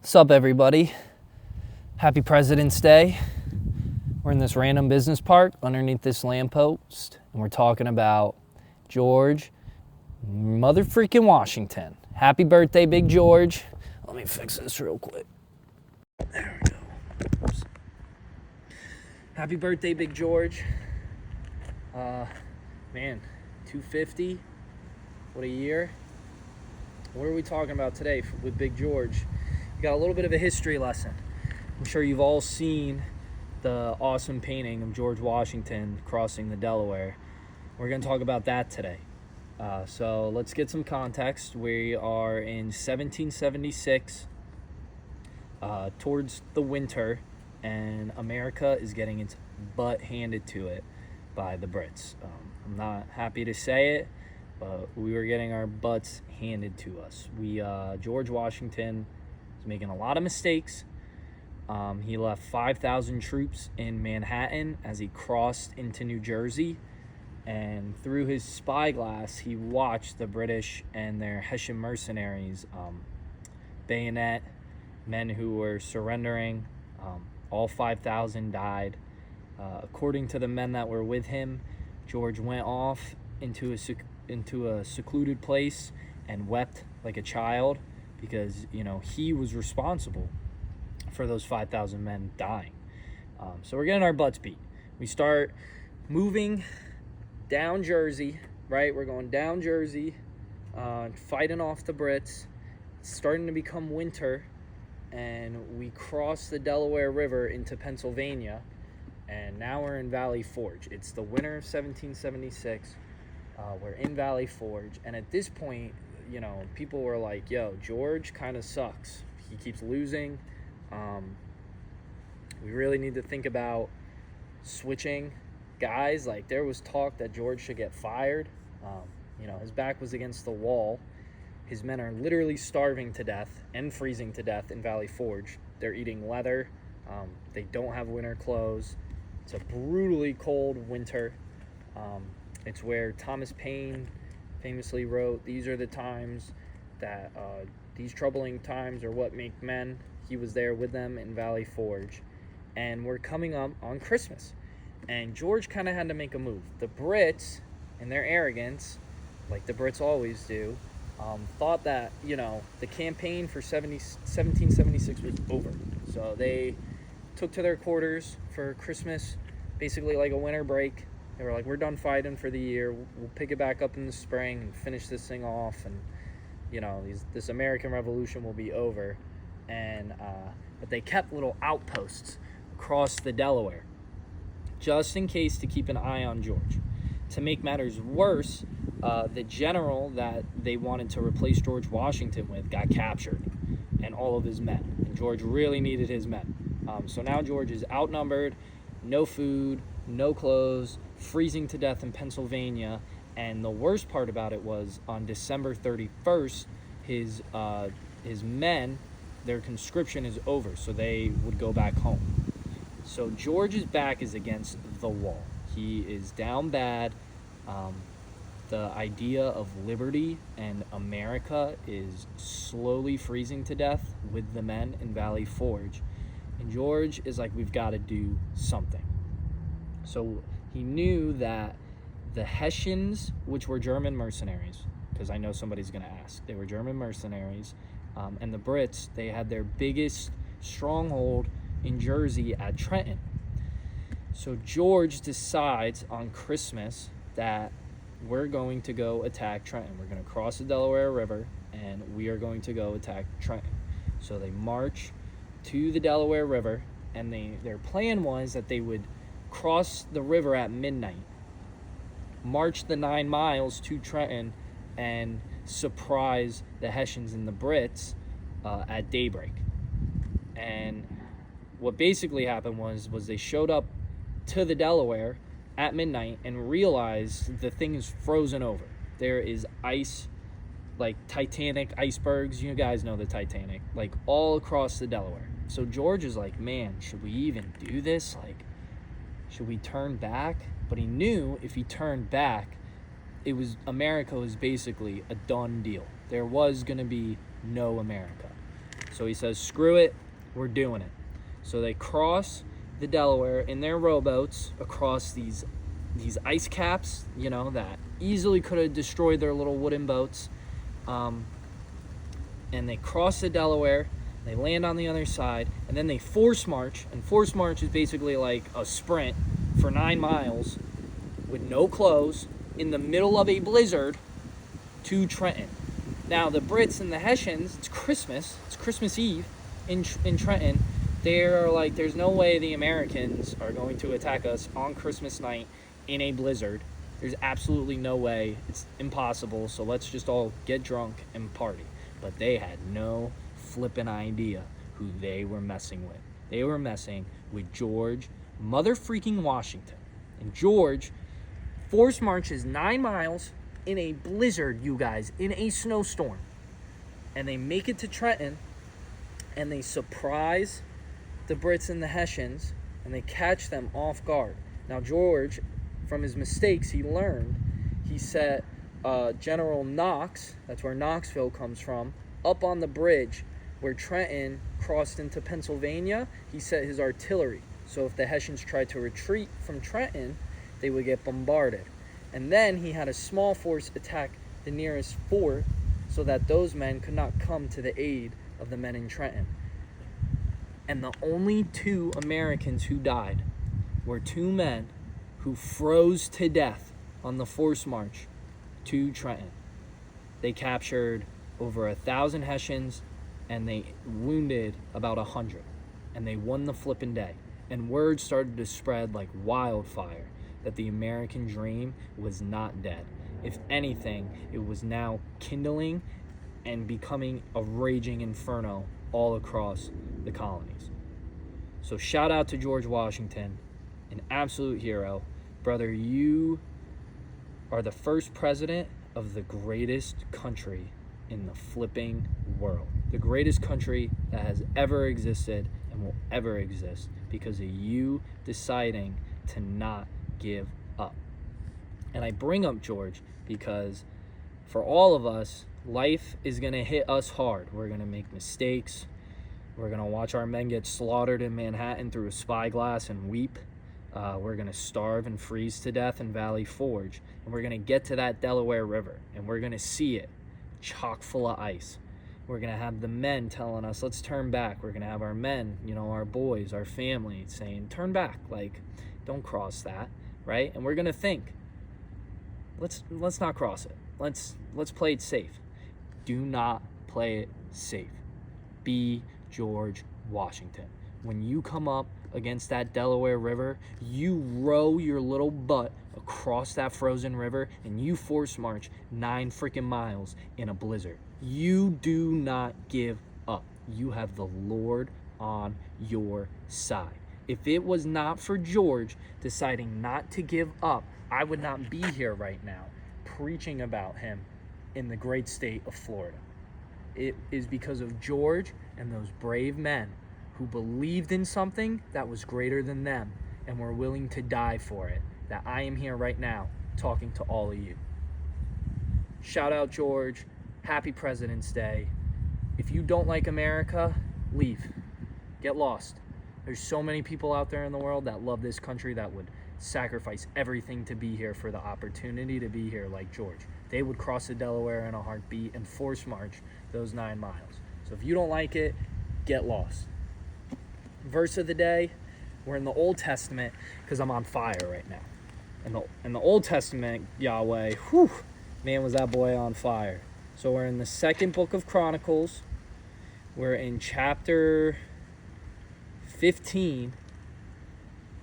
What's up, everybody? Happy President's Day. We're in this random business park underneath this lamppost, and we're talking about George Mother freaking Washington. Happy birthday, Big George. Let me fix this real quick. There we go. Oops. Happy birthday, Big George. Man, 250. What a year. What are we talking about today with Big George? We got a little bit of a history lesson. I'm sure you've all seen the awesome painting of George Washington crossing the Delaware. We're going to talk about that today. So let's get some context. We are in 1776, towards the winter, and America is getting its butt handed to it by the Brits. I'm not happy to say it, but we were getting our butts handed to us. George Washington was making a lot of mistakes. He left 5,000 troops in Manhattan as he crossed into New Jersey, and through his spyglass, he watched the British and their Hessian mercenaries bayonet men who were surrendering. All 5,000 died. According to the men that were with him, George went off into a secluded place and wept like a child because, he was responsible for those 5,000 men dying. So we're getting our butts beat. We start moving down Jersey, right? We're going down Jersey, fighting off the Brits. It's starting to become winter, and we cross the Delaware River into Pennsylvania, and now we're in Valley Forge. It's the winter of 1776. We're in Valley Forge, and at this point, people were like, yo, George kind of sucks. He keeps losing. We really need to think about switching guys. Like, there was talk that George should get fired. His back was against the wall. His men are literally starving to death and freezing to death in Valley Forge. They're eating leather. They don't have winter clothes. It's a brutally cold winter. It's where Thomas Paine famously wrote, "These are the times that, these troubling times are what make men." He was there with them in Valley Forge. And we're coming up on Christmas. And George kind of had to make a move. The Brits, in their arrogance, like the Brits always do, thought that, the campaign for 1776 was over. So they took to their quarters for Christmas, basically like a winter break. They were like, we're done fighting for the year. We'll pick it back up in the spring and finish this thing off. And, this American Revolution will be over. And but they kept little outposts across the Delaware, just in case, to keep an eye on George. To make matters worse, the general that they wanted to replace George Washington with got captured, and all of his men. And George really needed his men. So now George is outnumbered, no food, no clothes, freezing to death in Pennsylvania. And the worst part about it was, on December 31st, his men, their conscription is over, so they would go back home. So George's back is against the wall. He is down bad. The idea of liberty and America is slowly freezing to death with the men in Valley Forge. And George is like, we've got to do something. So he knew that the Hessians, which were German mercenaries, because I know somebody's going to ask, they were German mercenaries, and the Brits, they had their biggest stronghold in Jersey at Trenton. So George decides on Christmas that we're going to go attack Trenton. We're going to cross the Delaware River, and we are going to go attack Trenton. So they march to the Delaware River, and their plan was that they would cross the river at midnight, march the 9 miles to Trenton, and surprise the Hessians and the Brits at daybreak. And what basically happened was they showed up to the Delaware at midnight and realized the thing is frozen over. There is ice, like Titanic icebergs. You guys know the Titanic, like all across the Delaware. So George is like, man, should we even do this? Like, should we turn back? But he knew if he turned back, America was basically a done deal. There was going to be no America. So he says, screw it, we're doing it. So they cross the Delaware in their rowboats across these ice caps, that easily could have destroyed their little wooden boats. And they cross the Delaware, they land on the other side, and then they force march. And force march is basically like a sprint for 9 miles with no clothes in the middle of a blizzard to Trenton. Now, the Brits and the Hessians, it's Christmas Eve in Trenton. They're like, there's no way the Americans are going to attack us on Christmas night in a blizzard. There's absolutely no way. It's impossible. So let's just all get drunk and party. But they had no flippin' idea who they were messing with. They were messing with George mother freaking Washington. And George force marches 9 miles in a blizzard, you guys, in a snowstorm. And they make it to Trenton, and they surprise the Brits and the Hessians, and they catch them off guard. Now, George, from his mistakes, he learned. He set General Knox, that's where Knoxville comes from, up on the bridge where Trenton crossed into Pennsylvania. He set his artillery. So if the Hessians tried to retreat from Trenton, they would get bombarded. And then he had a small force attack the nearest fort so that those men could not come to the aid of the men in Trenton. And the only 2 Americans who died were 2 men who froze to death on the force march to Trenton. They captured over 1,000 Hessians, and they wounded about 100. And they won the flippin' day. And word started to spread like wildfire that the American dream was not dead. If anything, it was now kindling and becoming a raging inferno all across the colonies. So shout out to George Washington, an absolute hero. Brother, you are the first president of the greatest country in the flipping world. The greatest country that has ever existed and will ever exist because of you deciding to not give up. And I bring up George because for all of us, life is going to hit us hard. We're going to make mistakes. We're going to watch our men get slaughtered in Manhattan through a spyglass and weep. We're going to starve and freeze to death in Valley Forge. And we're going to get to that Delaware River, and we're going to see it chock full of ice. We're going to have the men telling us, let's turn back. We're going to have our men, our boys, our family saying, turn back. Like, don't cross that, right? And we're going to think, let's not cross it. Let's play it safe. Do not play it safe. Be George Washington. When you come up against that Delaware River, you row your little butt across that frozen river and you force march 9 freaking miles in a blizzard. You do not give up. You have the Lord on your side. If it was not for George deciding not to give up, I would not be here right now preaching about him in the great state of Florida. It is because of George and those brave men who believed in something that was greater than them and were willing to die for it that I am here right now talking to all of you. Shout out George. Happy President's Day. If you don't like America, leave. Get lost. There's so many people out there in the world that love this country that would sacrifice everything to be here for the opportunity to be here like George. They would cross the Delaware in a heartbeat and force march those 9 miles. So if you don't like it, get lost. Verse of the day, we're in the Old Testament because I'm on fire right now. In the Old Testament, Yahweh, whew, man, was that boy on fire. So we're in the 2nd book of Chronicles. We're in chapter 15,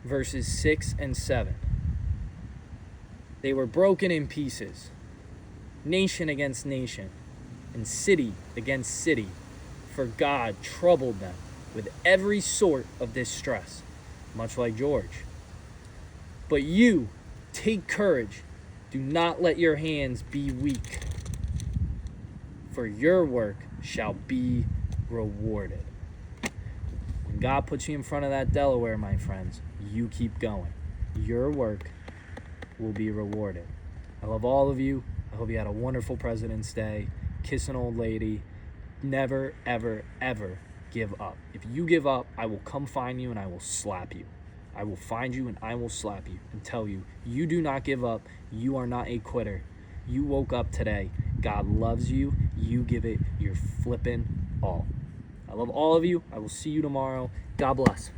verses 6 and 7. They were broken in pieces, nation against nation, and city against city, for God troubled them with every sort of distress, much like George. But you, take courage. Do not let your hands be weak, for your work shall be rewarded. When God puts you in front of that Delaware, my friends, you keep going. Your work will be rewarded. I love all of you. I hope you had a wonderful President's Day. Kiss an old lady. Never, ever, ever give up. If you give up, I will come find you and I will slap you. I will find you and I will slap you and tell you, you do not give up. You are not a quitter. You woke up today. God loves you. You give it your flippin' all. I love all of you. I will see you tomorrow. God bless.